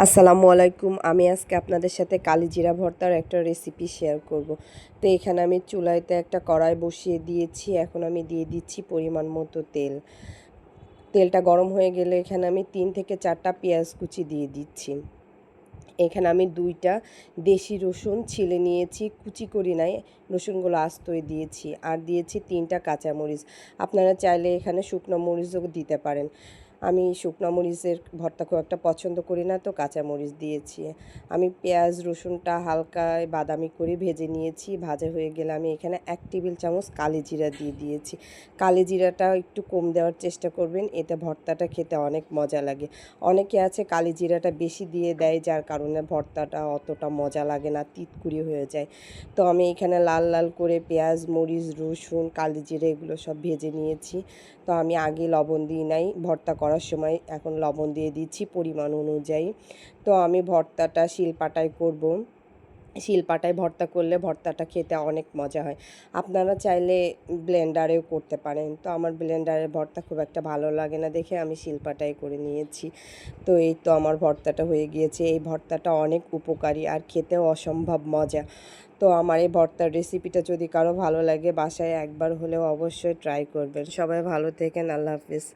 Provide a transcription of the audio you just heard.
আসসালামু আলাইকুম। আমি আজকে আপনাদের সাথে কালিজিরা ভর্তার একটা রেসিপি শেয়ার করব। তো এখানে আমি চুলাইতে একটা কড়াই বসিয়ে দিয়েছি। এখন আমি দিয়ে দিচ্ছি পরিমাণ মতো তেল। তেলটা গরম হয়ে গেলে এখানে আমি 3 থেকে 4টা পেঁয়াজ কুচি দিয়ে দিচ্ছি। এখানে আমি 2টা দেশি রসুন ছিলে নিয়েছি, কুচি করি নাই, রসুনগুলো আস্তই দিয়েছি। আর দিয়েছি 3টা কাঁচামরিচ। আপনারা চাইলে এখানে শুকনো মরিচও দিতে পারেন। আমি শুকনো মরিচের ভর্তা খুব একটা পছন্দ করি না, তো কাঁচামরিচ দিয়েছি। আমি পেঁয়াজ রসুনটা হালকা বাদামি করে ভেজে নিয়েছি। ভাজা হয়ে গেলে আমি এখানে 1 টেবিল চামচ কালি জিরা দিয়ে দিয়েছি। কালি জিরাটা একটু কম দেওয়ার চেষ্টা করবেন, এতে ভর্তাটা খেতে অনেক মজা লাগে। অনেকে আছে কালি জিরাটা বেশি দিয়ে দেয়, যার কারণে ভর্তাটা অতটা মজা লাগে না, তিতকুড়ি হয়ে যায়। তো আমি এখানে লাল লাল করে পেঁয়াজ মরিচ রসুন কালি জিরা এগুলো সব ভেজে নিয়েছি। তো আমি আগে লবণ দিই নাই, ভর্তা করার সময় এখন লবণ দিয়ে দিচ্ছি পরিমাণ অনুযায়ী। তো আমি ভর্তাটা শিলপাটায় করব। শিলপাটায় ভর্তা করলে ভর্তাটা খেতে অনেক মজা হয়। আপনারা চাইলে ব্লেন্ডারেও করতে পারেন। তো আমার ব্লেন্ডারের ভর্তা খুব একটা ভালো লাগে না দেখে আমি শিলপাটায় করে নিয়েছি। তো এই তো আমার ভর্তাটা হয়ে গিয়েছে। এই ভর্তাটা অনেক উপকারী আর খেতেও অসম্ভব মজা। তো আমার এই ভর্তার রেসিপিটা যদি কারো ভালো লাগে বাসায় একবার হলেও অবশ্যই ট্রাই করবেন। সবাই ভালো থেকেন। আল্লাহ হাফিজ।